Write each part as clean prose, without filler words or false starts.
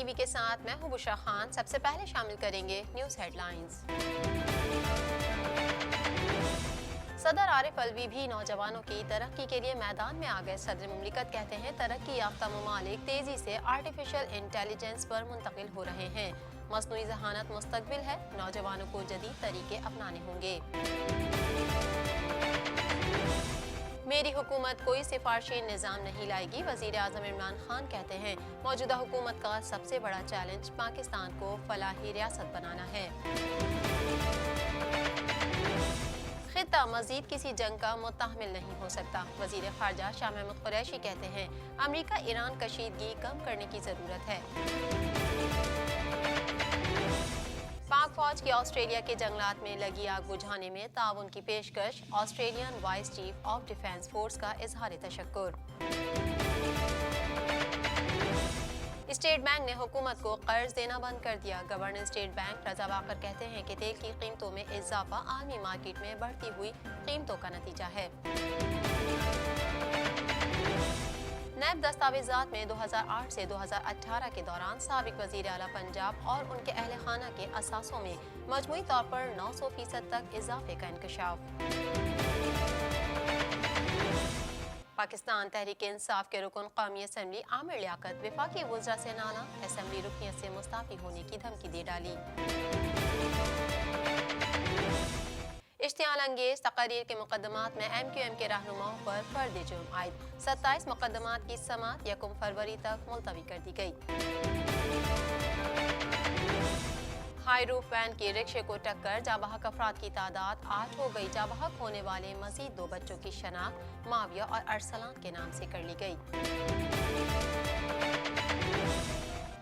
T V کے ساتھ میں ہوں بشرا خان۔ سب سے پہلے شامل کریں گے نیوز ہیڈ لائنز۔ صدر عارف الوی بھی نوجوانوں کی ترقی کے لیے میدان میں آ گئے۔ صدر مملکت کہتے ہیں ترقی یافتہ ممالک تیزی سے آرٹیفیشل انٹیلیجنس پر منتقل ہو رہے ہیں۔ مصنوعی ذہانت مستقبل ہے، نوجوانوں کو جدید طریقے اپنانے ہوں گے۔ میری حکومت کوئی سفارشی نظام نہیں لائے گی، وزیر اعظم عمران خان کہتے ہیں موجودہ حکومت کا سب سے بڑا چیلنج پاکستان کو فلاحی ریاست بنانا ہے۔ خطہ مزید کسی جنگ کا متحمل نہیں ہو سکتا، وزیر خارجہ شاہ محمود قریشی کہتے ہیں امریکہ ایران کشیدگی کم کرنے کی ضرورت ہے۔ پاک فوج کی آسٹریلیا کے جنگلات میں لگی آگ بجھانے میں تعاون کی پیشکش، Australian vice chief of defence force کا اظہار تشکر۔ اسٹیٹ بینک نے حکومت کو قرض دینا بند کر دیا، گورنر اسٹیٹ بینک رضا واقر کہتے ہیں کہ تیل کی قیمتوں میں اضافہ عالمی مارکیٹ میں بڑھتی ہوئی قیمتوں کا نتیجہ ہے۔ نیب دستاویزات میں 2008 سے 2018 کے دوران سابق وزیر اعلیٰ پنجاب اور ان کے اہل خانہ کے اثاثوں میں مجموعی طور پر 900% تک اضافے کا انکشاف۔ پاکستان تحریک انصاف کے رکن قومی اسمبلی عامر لیاقت وفاقی وزراء سے نالا، اسمبلی رکنیت سے مستعفی ہونے کی دھمکی دے ڈالی۔ اشتعال انگیز تقاریر کے مقدمات میں ایم کیو ایم کے رہنماؤں پر فرد جرم عائد، 27 مقدمات کی سماعت 1 فروری تک ملتوی کر دی گئی۔ ہائی روف وین کی رکشے کو ٹکر، جاں بحق افراد کی تعداد 8 ہو گئی، جاں بحق ہونے والے مزید 2 بچوں کی شناخت معاویہ اور ارسلان کے نام سے کر لی گئی۔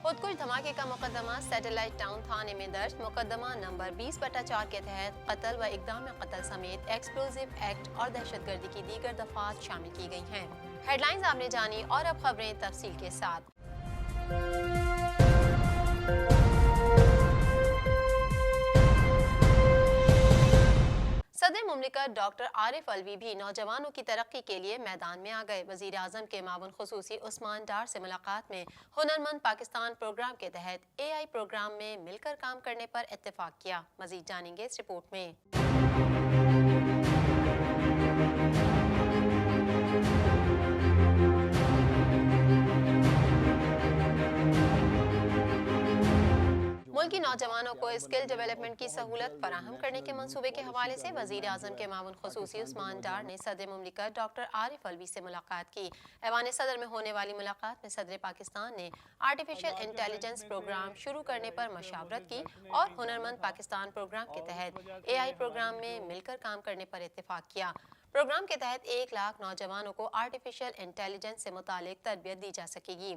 خودکش دھماکے کا مقدمہ سیٹلائٹ ٹاؤن تھانے میں درج، مقدمہ نمبر 20/4 کے تحت قتل و اقدام قتل سمیت ایکسپلوزیو ایکٹ اور دہشت گردی کی دیگر دفعات شامل کی گئی ہیں۔ ہیڈ لائنز آپ نے جانی، اور اب خبریں تفصیل کے ساتھ۔ صدر مملکت ڈاکٹر عارف الوی بھی نوجوانوں کی ترقی کے لیے میدان میں آ گئے۔ وزیر اعظم کے معاون خصوصی عثمان ڈار سے ملاقات میں ہنرمند پاکستان پروگرام کے تحت AI پروگرام میں مل کر کام کرنے پر اتفاق کیا۔ مزید جانیں گے اس رپورٹ میں۔ ملکی نوجوانوں کو اسکل ڈیولپمنٹ کی سہولت فراہم کرنے کے منصوبے کے حوالے سے وزیر اعظم کے معاون خصوصی عثمان ڈار نے صدر مملکت ڈاکٹر عارف الوی سے ملاقات کی۔ ایوان صدر میں ہونے والی ملاقات میں صدر پاکستان نے آرٹیفیشل انٹیلیجنس پروگرام شروع کرنے پر مشاورت کی اور ہنرمند پاکستان پروگرام کے تحت AI پروگرام میں مل کر کام کرنے پر اتفاق کیا۔ پروگرام کے تحت 1 لاکھ نوجوانوں کو آرٹیفیشل انٹیلیجنس سے متعلق تربیت دی جا سکے گی۔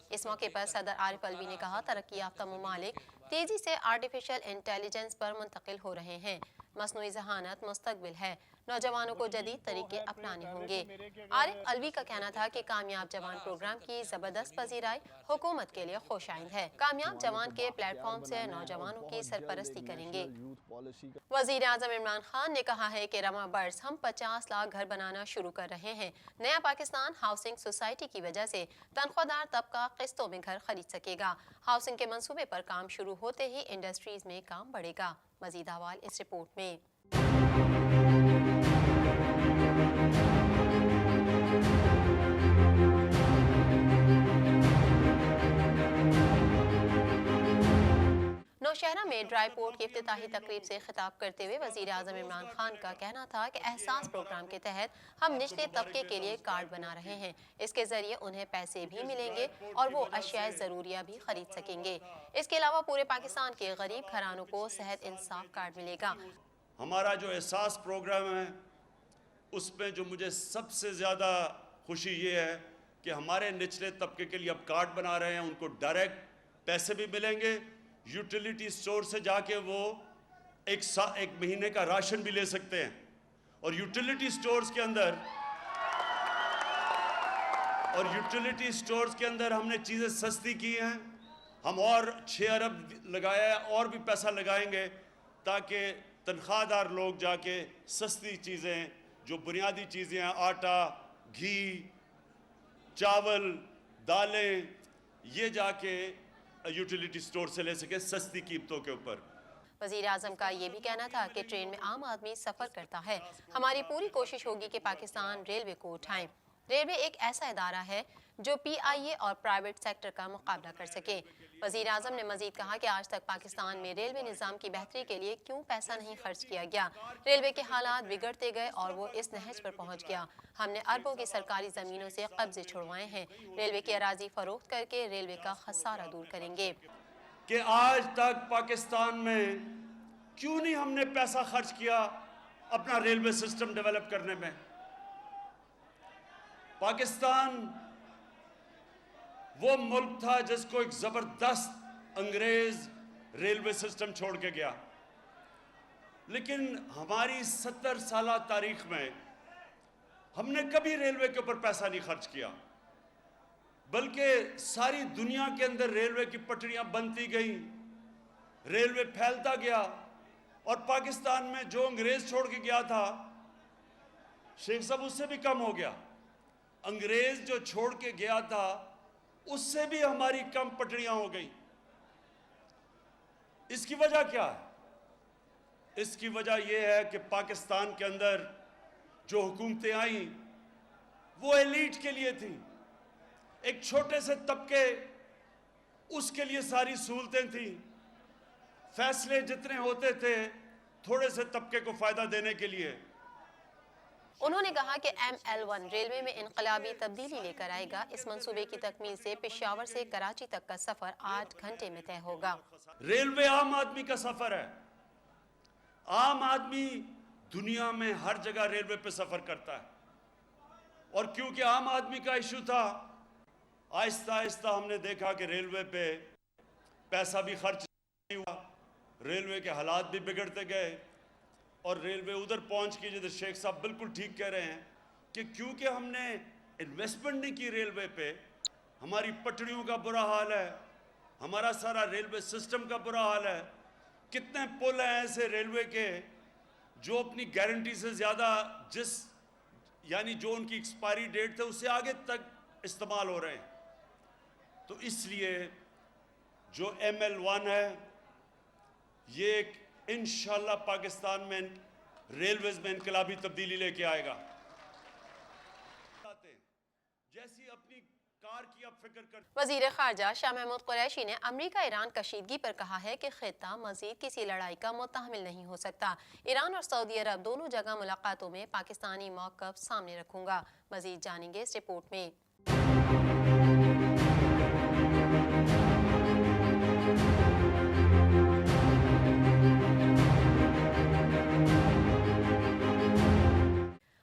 اس موقع پر صدر عارف الوی نے کہا ترقی یافتہ ممالک تیزی سے آرٹیفیشل انٹیلیجنس پر منتقل ہو رہے ہیں، مصنوعی ذہانت مستقبل ہے، نوجوانوں کو جدید طریقے اپنانے ہوں گے۔ عارف الوی کا کہنا تھا کہ کامیاب جوان پروگرام کی زبردست پذیرائی حکومت کے لیے خوش آئند ہے۔ کامیاب جوان کے پلیٹ فارم سے نوجوانوں کی سرپرستی کریں گے۔ وزیر اعظم عمران خان نے کہا ہے کہ رواں برس ہم 50 لاکھ گھر بنانا شروع کر رہے ہیں۔ نیا پاکستان ہاؤسنگ سوسائٹی کی وجہ سے تنخواہ دار طبقہ قسطوں میں گھر خرید سکے گا۔ ہاؤسنگ کے منصوبے پر کام شروع ہوتے ہی انڈسٹریز میں کام بڑھے گا۔ مزید احوال اس رپورٹ میں۔ نوشہرہ میں ڈرائی پورٹ کی افتتاحی تقریب سے خطاب کرتے ہوئے وزیر اعظم عمران خان کا کہنا تھا کہ احساس پروگرام کے تحت ہم نچلے طبقے کے لیے کارڈ بنا رہے ہیں، اس کے ذریعے انہیں پیسے بھی ملیں گے اور وہ اشیاء ضروریہ بھی خرید سکیں گے۔ اس کے علاوہ پورے پاکستان کے غریب گھرانوں کو صحت انصاف کارڈ ملے گا۔ ہمارا جو احساس پروگرام ہے اس میں جو مجھے سب سے زیادہ خوشی یہ ہے کہ ہمارے نچلے طبقے کے لیے اب کارڈ بنا رہے ہیں، ان کو ڈائریکٹ پیسے بھی ملیں گے، یوٹیلیٹی سٹور سے جا کے وہ ایک مہینے کا راشن بھی لے سکتے ہیں، اور یوٹیلیٹی سٹورز کے اندر ہم نے چیزیں سستی کی ہیں۔ ہم اور 6 ارب لگایا ہے، اور بھی پیسہ لگائیں گے تاکہ تنخواہ دار لوگ جا کے سستی چیزیں جو بنیادی چیزیں ہیں، آٹا، گھی، چاول، دالیں، یہ جا کے यूटिलिटी स्टोर से ले सकें सस्ती कीमतों के ऊपर। वज़ीर आज़म का ये भी कहना था कि ट्रेन में आम आदमी सफ़र करता है, हमारी पूरी कोशिश होगी कि पाकिस्तान रेलवे को उठाएं। रेलवे एक ऐसा इदारा है जो PIA और प्राइवेट सेक्टर का मुकाबला कर सके। वज़ीर आज़म ने मजीद कहा कि आज तक पाकिस्तान में रेलवे निज़ाम की बेहतरी के लिए क्यों पैसा नहीं खर्च किया गया। रेलवे के हालात बिगड़ते गए और वो इस नहज पर पहुंच गया। हमने अरबों की सरकारी ज़मीनों से कब्जे छुड़वाए हैं। रेलवे की अराजी फरोख्त करके रेलवे का खसारा दूर करेंगे। कि आज तक पाकिस्तान में क्यों नहीं हमने पैसा खर्च किया अपना रेलवे सिस्टम डेवलप करने में। पाकिस्तान वो मुल्क था जिसको एक जबरदस्त अंग्रेज रेलवे सिस्टम छोड़ के गया, लेकिन हमारी 70 साल तारीख में हमने कभी रेलवे के ऊपर पैसा नहीं खर्च किया, बल्कि सारी दुनिया के अंदर रेलवे की पटरियां बनती गई, रेलवे फैलता गया और पाकिस्तान में जो अंग्रेज छोड़ के गया था शेख साहब उससे भी कम हो गया। अंग्रेज जो छोड़ के गया था उससे भी हमारी कम पटरियां हो गई। इसकी वजह क्या है? इसकी वजह यह है कि पाकिस्तान के अंदर जो हुकूमतें आई वो एलीट के लिए थी, एक छोटे से तबके उसके लिए सारी सहूलतें थी, फैसले जितने होते थे थोड़े से तबके को फायदा देने के लिए। उन्होंने कहा कि ML1 रेलवे में इनकलाबी तब्दीली लेकर आएगा। इस मंसूबे की तकमील से पेशावर से कराची तक का सफर 8 घंटे में तय होगा। रेलवे आम आदमी का सफर है। आम आदमी दुनिया में हर जगह रेलवे पे सफर करता है, और क्योंकि आम आदमी का इशू था, आहिस्ता आहिस्ता हमने देखा कि रेलवे पे पैसा भी खर्च नहीं हुआ, रेलवे के हालात भी बिगड़ते गए, और रेलवे उधर पहुंच के जैसे शेख साहब बिल्कुल ठीक कह रहे हैं कि क्योंकि हमने इन्वेस्टमेंट नहीं की रेलवे पे, हमारी पटरियों का बुरा हाल है, हमारा सारा रेलवे सिस्टम का बुरा हाल है। कितने पुल हैं ऐसे रेलवे के जो अपनी गारंटी से ज़्यादा यानी जो उनकी एक्सपायरी डेट थे उससे आगे तक इस्तेमाल हो रहे हैं। तो इसलिए जो ML1 है ये एक इंशाल्लाह पाकिस्तान में रेलवेज में इनकलाबी तब्दीली लेके आएगा। जैसी अपनी कार की अब फिक्र कर। वज़ीर ख़ारजा शाह महमूद कुरैशी ने अमरीका ईरान कशीदगी पर कहा है कि खित्ता मज़ीद किसी लड़ाई का मुतहमिल नहीं हो सकता। ईरान और सऊदी अरब दोनों जगह मुलाकातों में पाकिस्तानी मौक़िफ़ सामने रखूंगा। मज़ीद जानेंगे इस रिपोर्ट में।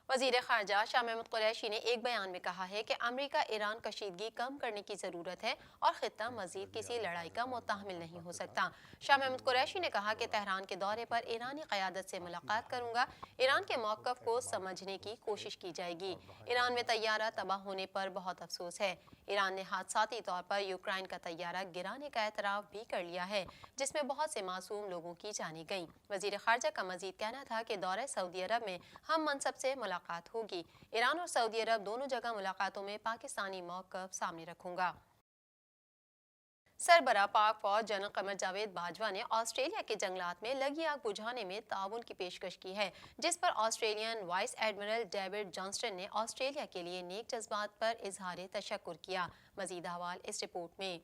वज़ीर ख़ारजा शाह महमूद कुरैशी ने एक बयान में कहा है कि अमरीका ईरान कशीदगी कम करने की ज़रूरत है और ख़ित्ता मज़ीद किसी लड़ाई का मुतहमिल नहीं हो सकता। शाह महमूद कुरैशी ने कहा कि तेहरान के दौरे पर ईरानी क़यादत से मुलाकात करूँगा। ईरान के मौक़िफ़ को समझने की कोशिश की जाएगी। ईरान में तैयारा तबाह होने पर बहुत अफसोस है। ईरान ने हादसाती तौर पर यूक्रेन का तैयारा गिराने का एतराफ़ भी कर लिया है, जिसमें बहुत से मासूम लोगों की जानें गईं। वज़ीर ख़ारजा का मज़ीद कहना था कि दौरे सऊदी अरब में हम मनसब से मुलाकात होगी। ईरान और सऊदी अरब दोनों जगह मुलाकातों में पाकिस्तानी मौक़िफ़ सामने रखूंगा। सरबराह पाक फौज जनरल कमर जावेद बाजवा ने ऑस्ट्रेलिया के जंगलात में लगी आग बुझाने में ताउन की पेशकश की है, जिस पर Australian vice admiral David Johnston ने ऑस्ट्रेलिया के लिए नेक जज्बात पर इजहार तशक्कुर किया। मज़ीद अहवाल इस रिपोर्ट में।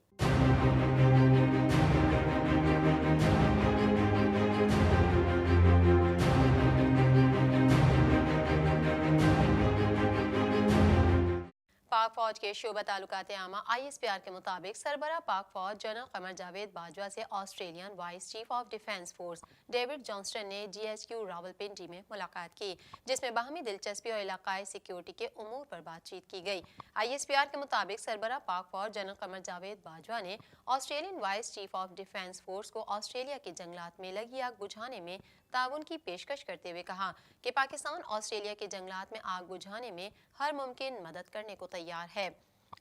पाक फौज के शोबा ताल्लुकात आमा ISPR के मुताबिक सरबराह पाक फौज जनरल कमर जावेद बाजवा से Australian vice chief of defence force David Johnston ने GHQ रावलपिंडी में मुलाकात की, जिसमें बाहमी दिलचस्पी और इलाकाई सिक्योरिटी के उमूर पर बातचीत की गई। ISPR के मुताबिक सरबराह पाक फौज जनरल कमर जावेद बाजवा ने Australian vice chief of defence force को ऑस्ट्रेलिया के जंगलात में लगी आग बुझाने में ताउन की पेशकश करते हुए कहा कि पाकिस्तान ऑस्ट्रेलिया के जंगलात में आग बुझाने में हर मुमकिन मदद करने को तैयार है।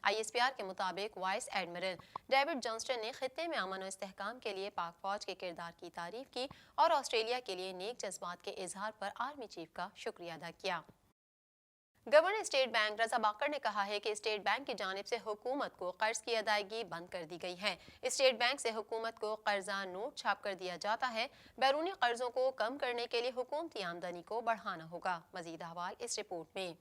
ISPR के मुताबिक वाइस एडमिरल डेविड जॉनस्टन ने खित्ते में अमन और इस्तेहकाम के लिए पाक फौज के किरदार की तारीफ की और ऑस्ट्रेलिया के लिए नेक जज्बात के इजहार पर आर्मी चीफ का शुक्रिया अदा किया। गवर्नर स्टेट बैंक रजा बाकर ने कहा है कि स्टेट बैंक की जानिब से हुकूमत को कर्ज की अदायगी बंद कर दी गई है। स्टेट बैंक से हुकूमत को कर्जा नोट छाप कर दिया जाता है। बैरूनी कर्जों को कम करने के लिए हुकूमती आमदनी को बढ़ाना होगा। मजीद अहवाल इस रिपोर्ट में।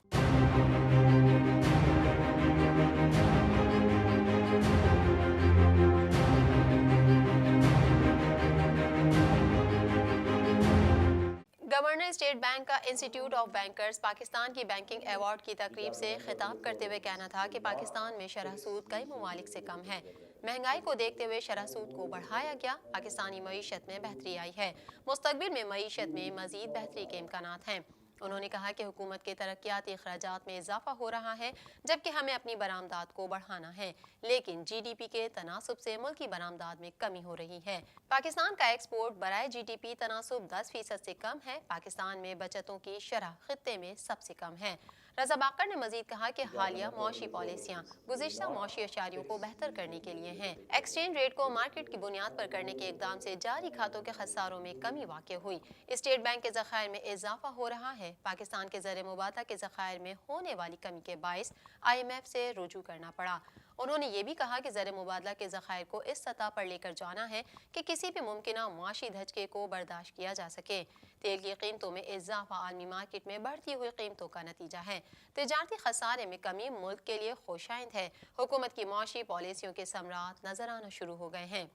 गवर्नर स्टेट बैंक का इंस्टीट्यूट ऑफ बैंकर्स पाकिस्तान की बैंकिंग अवार्ड की तकरीब से खिताब करते हुए कहना था कि पाकिस्तान में शरह सूद कई ममालिक से कम है। महंगाई को देखते हुए शरह सूद को बढ़ाया गया। पाकिस्तानी मईशत में बेहतरी आई है। मुस्तकबिल में मईशत में मजीद बेहतरी के इम्कानात हैं। उन्होंने कहा कि हुकूमत के तरक्याती अखराजात में इजाफा हो रहा है, जबकि हमें अपनी बरामदात को बढ़ाना है, लेकिन GDP के तनासुब से मुल्की बरामदात में कमी हो रही है। पाकिस्तान का एक्सपोर्ट बराए GDP तनासुब 10% से कम है। पाकिस्तान में बचतों की शरह खित्ते में सबसे कम है। रजा बाकर ने मजीद कहा कि हालिया मौशी पॉलिसियाँ गुज़िश्ता मौशी अशारियों को बेहतर करने के लिए हैं। एक्सचेंज रेट को मार्केट की बुनियाद पर करने के इकदाम से जारी खातों के खसारों में कमी वाक़ हुई। स्टेट बैंक के ज़खायर में इजाफा हो रहा है। पाकिस्तान के ज़र मुबादला के ज़खायर में होने वाली कमी के बायस IMF से रुजू करना पड़ा। उन्होंने ये भी कहा कि ज़र मुबादला के ज़खायर को इस सतह पर लेकर जाना है कि किसी भी मुमकिन मुआशी धचके को बर्दाश्त किया जा सके। तेल की कीमतों में इजाफा आलमी मार्केट में बढ़ती हुई कीमतों का नतीजा है। तिजारती खसारे में कमी मुल्क के लिए खुशाइंद है। हुकूमत की मौशी पॉलिसियों के समरात नजर आना शुरू हो गए हैं।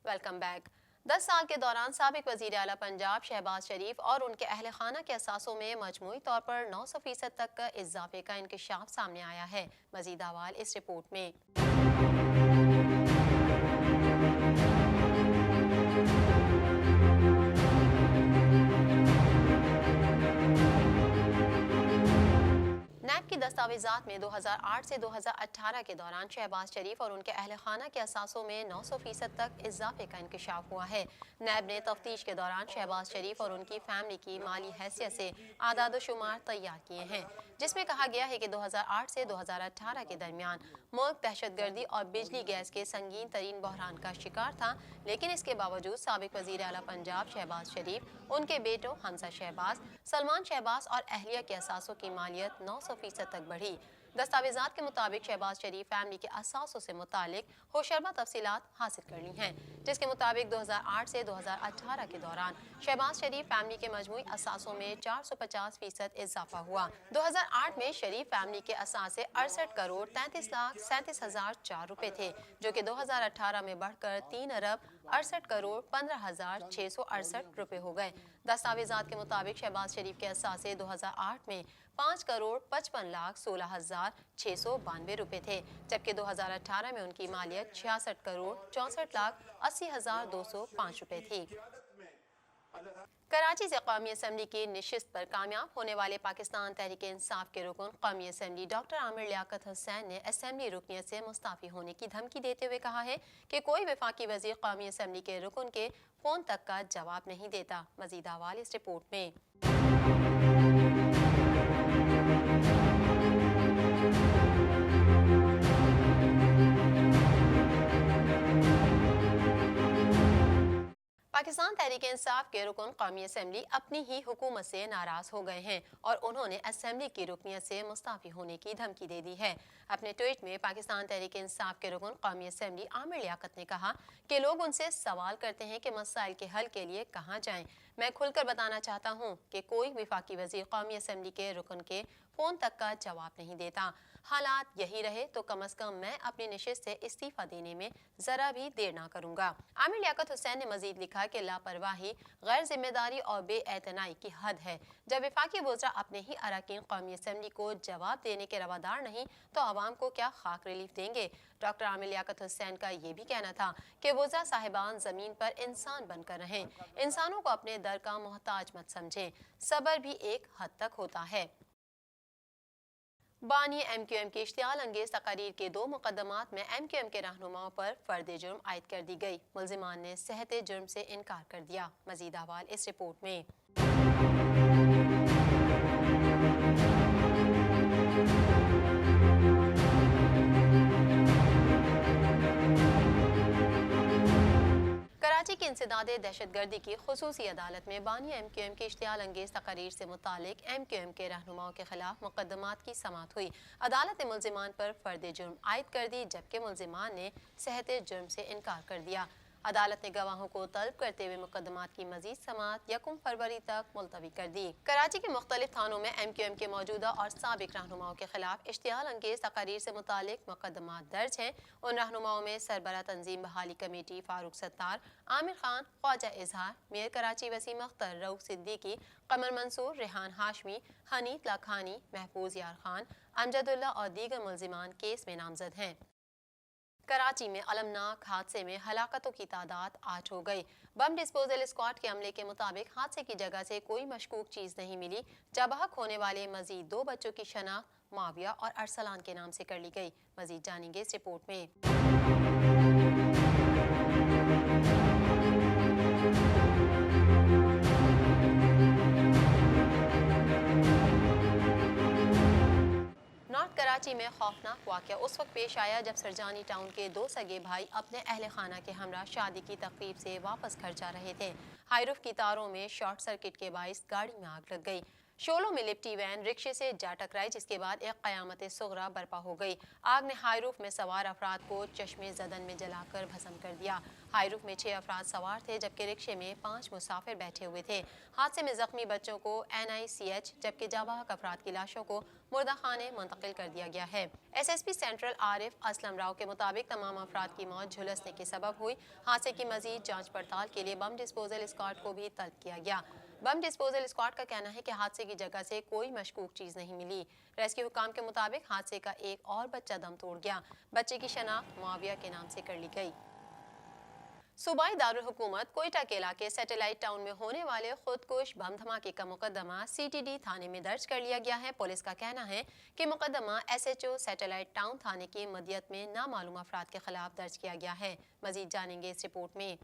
Welcome back. 10 साल के दौरान साबिक वज़ीर आला पंजाब शहबाज शरीफ और उनके अहल खाना के असासों में मजमूई तौर पर 900% तक इजाफे का इंकशाफ सामने आया है। मजीद अहवाल इस रिपोर्ट में। नैब की दस्तावेजात में 2008 से 2018 के दौरान शहबाज शरीफ और उनके अहल खाना के असासों में 900% तक इजाफे का इंकशाफ हुआ है। नैब ने तफ्तीश के दौरान शहबाज शरीफ और उनकी फैमिली की माली हैसियत से आदाद शुमार तैयार किए हैं, जिसमें कहा गया है कि 2008 से 2018 के दरमियान मुल्क दहशतगर्दी और बिजली गैस के संगीन तरीन बहरान का शिकार था, लेकिन इसके बावजूद साबिक वज़ीर आला पंजाब शहबाज शरीफ, उनके बेटों हमजा शहबाज, सलमान शहबाज और अहलिया के असासों की मालियत 900% तक बढ़ी। दस्तावेजात के मुताबिक शहबाज शरीफ फैमिली के असासों से मुतालिक होशरबा तफसीलात हासिल कर ली हैं, जिसके मुताबिक 2008 से 2018 के दौरान शहबाज शरीफ फैमिली के मजमूई असासों में 450% इजाफा हुआ। 2008 में शरीफ फैमिली के असासे 68 करोड़ 33,37,004 रुपए थे, जो कि 2018 में बढ़कर 3 अरब 68 करोड़ 15,668 रुपए हो गए। दस्तावेजात के मुताबिक शहबाज शरीफ के असासे 2008 में 5 करोड़ 55,16,692 रुपए थे, जबकि 2018 में उनकी मालियत 66 करोड़ 64,80,205 रुपए थी। कराची से कौमी असम्बली की निशिस्त पर कामयाब होने वाले पाकिस्तान तहरीक इंसाफ के रुकन कौमी असम्बली डॉक्टर आमिर लियाकत हुसैन ने असम्बली रुकनियत से मुस्ताफी होने की धमकी देते हुए कहा है कि कोई वफाकी वजीर कौमी असम्बली के रुकन के फोन तक का जवाब नहीं देता। मजीद अहवाल इस रिपोर्ट में। पाकिस्तान तहरीक इंसाफ के रुकन कौमी असम्बली अपनी ही हुकूमत से नाराज हो गए हैं और उन्होंने असम्बली की रुकनियत से मुस्ताफी होने की धमकी दे दी है। अपने ट्वीट में पाकिस्तान तहरीक इंसाफ के रुकन कौमी असम्बली आमिर लियाकत ने कहा कि लोग उनसे सवाल करते हैं कि मसाइल के हल के लिए कहाँ जाएं। मैं खुलकर बताना चाहता हूँ कि कोई वफाकी वजीर कौमी असम्बली के रुकन के फोन तक का जवाब नहीं देता। हालात यही रहे तो कम अज कम मैं अपनी निशिस्त से इस्तीफा देने में जरा भी देर ना करूंगा। आमिर लियाकत हुसैन ने मजीद लिखा कि लापरवाही, गैर जिम्मेदारी और बेएतनाई की हद है। जब वफाकी वज़रा अपने ही अरकान कौमी असम्बली को जवाब देने के रवादार नहीं तो आवाम को क्या खाक रिलीफ देंगे। डॉक्टर आमिर लियाकत हुसैन का ये भी कहना था कि वज़रा साहिबान जमीन पर इंसान बनकर रहें, इंसानों को अपने दर का मोहताज मत समझें, सब्र भी एक हद तक होता है। बानी MQM की इश्तियाल अंगेज तकारीर के 2 मुकदमात में MQM के रहनुमाओं पर फर्द जुर्म आयद कर दी गई। मुल्जिमान ने सहत जुर्म से इनकार कर दिया। मजीद अहवाल इस रिपोर्ट में। कराची की इंसदाद इंसदाद दहशत गर्दी की खुसूसी अदालत में बानी MQM की इश्तियाल अंगेज तकरीर से मुतालिक MQM के रहनुमाओं के खिलाफ मुकदमात की समाअत हुई। अदालत ने मुल्जिमान पर फर्द जुर्म आयद कर दी, जबकि मुल्जिमान ने सहते जुर्म से इनकार कर दिया। अदालत ने गवाहों को तलब करते हुए मुकदमात की मजीद समाअत 1 फरवरी तक मुलतवी कर दी। कराची के मुख्तलिफ थानों में MQM के मौजूदा और साबिक रहनुमाओं के खिलाफ इश्तियाल अंगेज तकरीर से मुतालिक मुकदमात दर्ज हैं। उन रहनुमाओं में सरबरा तंजीम बहाली कमेटी फारूक सत्तार, आमिर खान, ख्वाजा इजहार, मेयर कराची वसीम अख्तर, रऊफ सिद्दीकी, कमर मंसूर, रेहान हाशमी, हनीफ लाखानी, महफूज यार खान, अमजदुल्ला और दीगर मुल्जिमान केस में नामजद हैं। कराची में अलमनाक हादसे में हलाकतों की तादाद 8 हो गई। बम डिस्पोजल स्क्वाड के अमले के मुताबिक हादसे की जगह से कोई मशकूक चीज नहीं मिली। जबहक होने वाले मजीद 2 बच्चों की शनाख्त माविया और अरसलान के नाम से कर ली गई। मजीद जानेंगे इस रिपोर्ट में। नॉर्थ कराची में खौफनाक वाक़या उस वक्त पेश आया जब सरजानी टाउन के 2 सगे भाई अपने अहल खाना के हमरा शादी की तकरीब से वापस घर जा रहे थे। हाईरूफ की तारों में शॉर्ट सर्किट के बाइस गाड़ी में आग लग गई। शोलों में लिपटी वैन रिक्शे से जा टकराई, जिसके बाद एक क़यामत सुगरा बर्पा हो गई। आग ने हाईरूफ में सवार अफराद को चश्मे ज़दन में जलाकर भस्म कर दिया। हाईरूफ में 6 अफराद सवार थे, जबकि रिक्शे में 5 मुसाफिर बैठे हुए थे। हादसे में जख्मी बच्चों को NICH जबकि जाबाहक अफराद की लाशों को मुर्दा खाने मुंतकिल कर दिया गया है। SSP सेंट्रल आरिफ असलम राव के मुताबिक तमाम अफराद की मौत झुलसने के सबब हुई। हादसे की मजीद जांच पड़ताल के लिए बम डिस्पोजल स्क्वाड को भी तलब किया गया। बम डिस्पोजल स्क्वाड का कहना है कि हादसे की जगह से कोई मशकूक चीज नहीं मिली। रेस्क्यू हुकाम के मुताबिक हादसे का एक और बच्चा दम तोड़ गया। बच्चे की शनाख्त मुआविया के नाम से कर ली गई। सूबाई दारुल हुकूमत कोयटा के इलाके सैटेलाइट टाउन में होने वाले खुदकुश बम धमाके का मुकदमा CTD थाने में दर्ज कर लिया गया है। पुलिस का कहना है कि मुकदमा SHO सैटेलाइट टाउन थाने की मदियत में नामालूम अफराद के खिलाफ दर्ज किया गया है। मजीद जानेंगे इस रिपोर्ट में।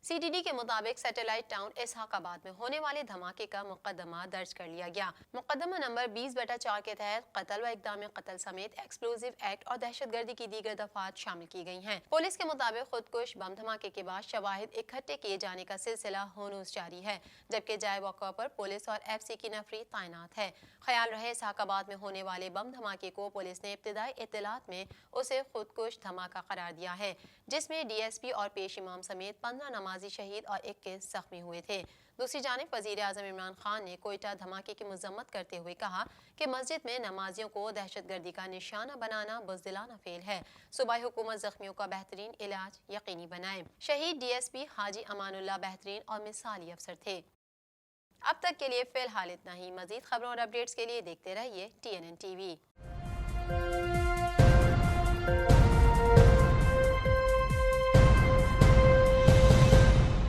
CTD के मुताबिक सैटेलाइट टाउन इसहाकाबाद में होने वाले धमाके का मुकदमा दर्ज कर लिया गया। मुकदमा नंबर 20/4 के तहत कत्ल व इक़दाम कत्ल समेत एक्सप्लोजिव एक्ट और दहशतगर्दी की दीगर दफात शामिल की गई हैं। पुलिस के मुताबिक खुदकुश बम धमाके के बाद शवाहिद इकट्ठे किए जाने का सिलसिला होनूस जारी है, जबकि जाए मौका पर पुलिस और FC की नफरी तैनात है। ख्याल रहे इसहाकाबाद में होने वाले बम धमाके को पुलिस ने इब्तिदाई इत्तलात में उसे खुदकुश धमाका करार दिया है, जिसमें DSP और पेश इमाम समेत 15 नमाजी शहीद और 21 जख्मी हुए थे। दूसरी जानिब वज़ीर आज़म इमरान खान ने कोयटा धमाके की मजम्मत करते हुए कहा कि मस्जिद में नमाजियों को दहशतगर्दी का निशाना बनाना बुज़दिलाना फेल है। सूबाई हुकूमत जख्मियों का बेहतरीन इलाज यकीनी बनाए। शहीद DSP हाजी अमानुल्लाह बेहतरीन और मिसाली अफसर थे। अब तक के लिए फिलहाल इतना ही। मजीद खबरों और अपडेट्स के लिए देखते रहिए TNN TV।